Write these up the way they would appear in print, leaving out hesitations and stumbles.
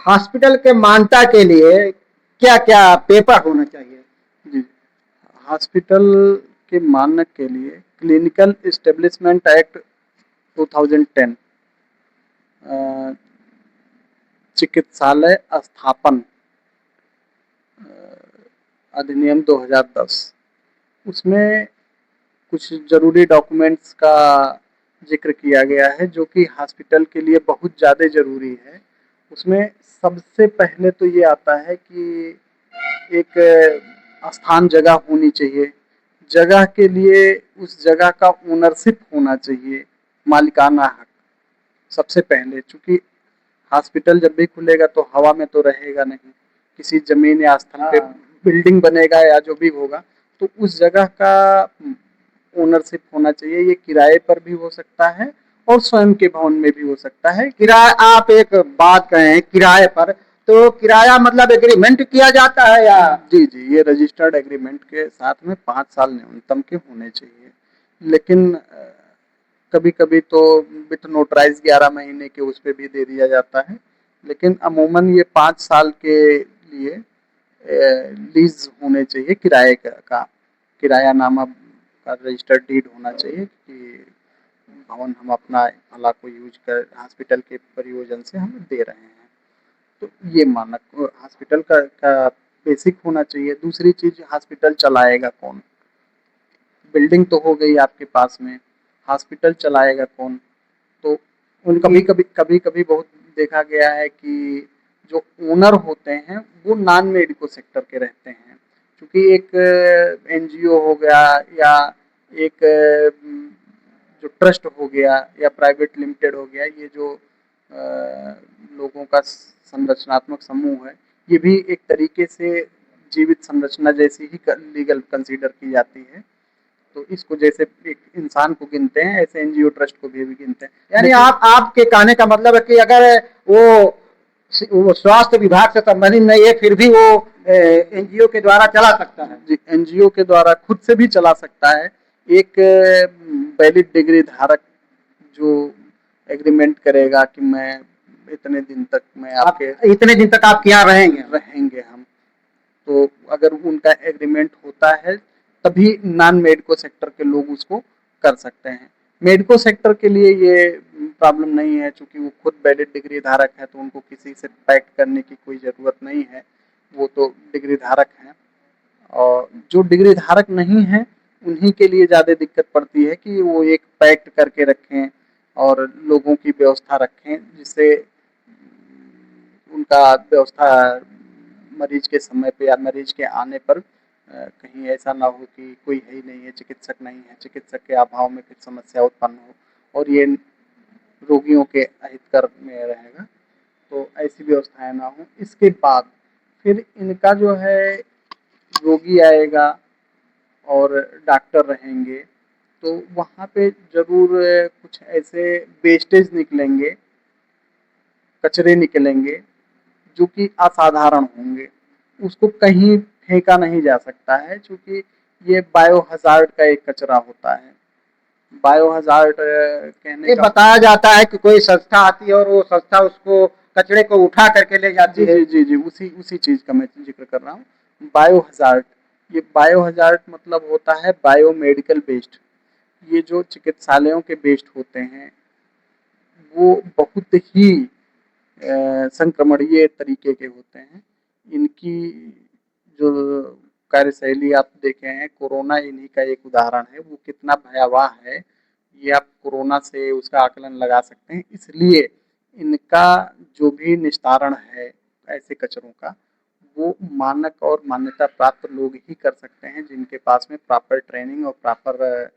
Hospital के मान्यता के लिए क्या क्या पेपर होना चाहिए? जी, हॉस्पिटल के मानक के लिए क्लिनिकल इस्टेब्लिशमेंट एक्ट 2010, चिकित्सालय स्थापन अधिनियम 2010, उसमें कुछ ज़रूरी डॉक्यूमेंट्स का जिक्र किया गया है जो कि हॉस्पिटल के लिए बहुत ज़्यादा ज़रूरी है। उसमें सबसे पहले तो ये आता है कि एक स्थान जगह होनी चाहिए। जगह के लिए उस जगह का ओनरशिप होना चाहिए, मालिकाना हक सबसे पहले, चूँकि हॉस्पिटल जब भी खुलेगा तो हवा में तो रहेगा नहीं, किसी ज़मीन या स्थल पे हाँ। बिल्डिंग बनेगा या जो भी होगा, तो उस जगह का ओनरशिप होना चाहिए। ये किराए पर भी हो सकता है और स्वयं के भवन में भी हो सकता है। किराया, आप एक बात कहें किराए पर, तो किराया मतलब एग्रीमेंट किया जाता है या? जी, जी, ये रजिस्टर्ड एग्रीमेंट के साथ में 5 साल न्यूनतम के होने चाहिए। लेकिन कभी-कभी तो विथ नोटराइज़ 11 महीने के उस पे भी दे दिया जाता है। लेकिन अमूमन ये 5 साल के लिए लीज़ होने चाहिए किराए का किरायानामा का रजिस्टर्ड डीड होना चाहिए कि भवन हम अपना भला को यूज़ कर हॉस्पिटल के प्रयोजन से हम दे रहे हैं। तो ये मानक हॉस्पिटल का बेसिक होना चाहिए। दूसरी चीज़, हॉस्पिटल चलाएगा कौन? बिल्डिंग तो हो गई आपके पास में, हॉस्पिटल चलाएगा कौन? तो उनकी कभी-कभी बहुत देखा गया है कि जो ओनर होते हैं वो नॉन मेडिको सेक्टर के रहते हैं। क्योंकि एक एनजीओ हो गया या एक जो ट्रस्ट हो गया या प्राइवेट लिमिटेड हो गया, ये जो लोगों का संरचनात्मक समूह है, ये भी एक तरीके से जीवित संरचना जैसी ही लीगल कंसीडर की जाती है। तो इसको जैसे एक इंसान को गिनते हैं, ऐसे एनजीओ ट्रस्ट को भी गिनते हैं। यानी लेकिन आप आपके कहने का मतलब है कि अगर वो स्वास्थ्य विभाग से संबंधित नहीं है फिर भी वो एनजीओ के द्वारा चला सकता है? जी, एनजीओ के द्वारा खुद से भी चला सकता है। एक वैलिड डिग्री धारक जो एग्रीमेंट करेगा कि मैं इतने दिन तक मैं आप आपके इतने दिन तक आपके यहाँ रहेंगे? रहेंगे हम, तो अगर उनका एग्रीमेंट होता है तभी नॉन मेडिको सेक्टर के लोग उसको कर सकते हैं। मेडिको सेक्टर के लिए ये प्रॉब्लम नहीं है, चूँकि वो खुद वैलिड डिग्री धारक है तो उनको किसी से पैक्ट करने की कोई ज़रूरत नहीं है, वो तो डिग्री धारक हैं। और जो डिग्री धारक नहीं है उन्हीं के लिए ज़्यादा दिक्कत पड़ती है कि वो एक पैक्ट करके रखें और लोगों की व्यवस्था रखें, जिससे उनका व्यवस्था मरीज के समय पे या मरीज के आने पर कहीं ऐसा ना हो कि कोई है ही नहीं है, चिकित्सक नहीं है, चिकित्सक के अभाव में फिर समस्या उत्पन्न हो और ये रोगियों के अहितकर में रहेगा। तो ऐसी व्यवस्थाएं ना हो। इसके बाद फिर इनका जो है रोगी आएगा और डॉक्टर रहेंगे, तो वहाँ पे ज़रूर कुछ ऐसे वेस्टेज निकलेंगे, कचरे निकलेंगे जो कि असाधारण होंगे। उसको कहीं फेंका नहीं जा सकता है, चूँकि ये बायो हज़ार्ड का एक कचरा होता है। बायो हज़ार्ड कहने ये का बताया जाता है कि कोई संस्था आती है और वो संस्था उसको कचरे को उठा करके ले जाती जी, है। जी, जी, जी, उसी चीज़ का मैं ज़िक्र कर रहा हूँ। बायो हज़ार्ड, ये बायो हज़ार्ड मतलब होता है बायोमेडिकल वेस्ट। ये जो चिकित्सालयों के वेस्ट होते हैं, वो बहुत ही संक्रमणीय तरीके के होते हैं। इनकी जो कार्यशैली आप देखे हैं, कोरोना इन्हीं का एक उदाहरण है। वो कितना भयावह है, ये आप कोरोना से उसका आकलन लगा सकते हैं। इसलिए इनका जो भी निस्तारण है ऐसे कचरों का, वो मानक और मान्यता प्राप्त लोग ही कर सकते हैं, जिनके पास में प्रॉपर ट्रेनिंग और प्रॉपर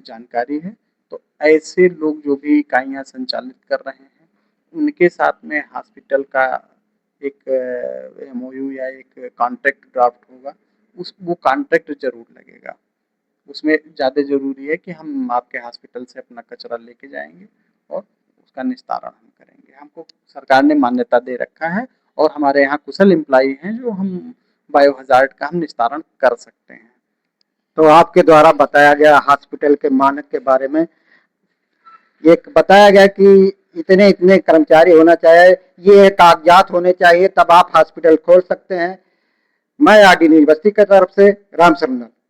जानकारी है। तो ऐसे लोग जो भी इकाइयाँ संचालित कर रहे हैं, उनके साथ में हॉस्पिटल का एक एमओयू या एक कॉन्ट्रैक्ट ड्राफ्ट होगा। उस वो कॉन्ट्रैक्ट ज़रूर लगेगा। उसमें ज़्यादा ज़रूरी है कि हम आपके हॉस्पिटल से अपना कचरा लेके जाएँगे और उसका निस्तारण हम करेंगे। हमको सरकार ने मान्यता दे रखा है और हमारे यहाँ कुशल एम्प्लॉई हैं जो हम बायो हज़ार्ड का हम निस्तारण कर सकते हैं। तो आपके द्वारा बताया गया हॉस्पिटल के मानक के बारे में, एक बताया गया कि इतने इतने कर्मचारी होना चाहिए, ये कागजात होने चाहिए, तब आप हॉस्पिटल खोल सकते हैं। मैं आरडी न्यूज बस्ती की तरफ से राम शरण।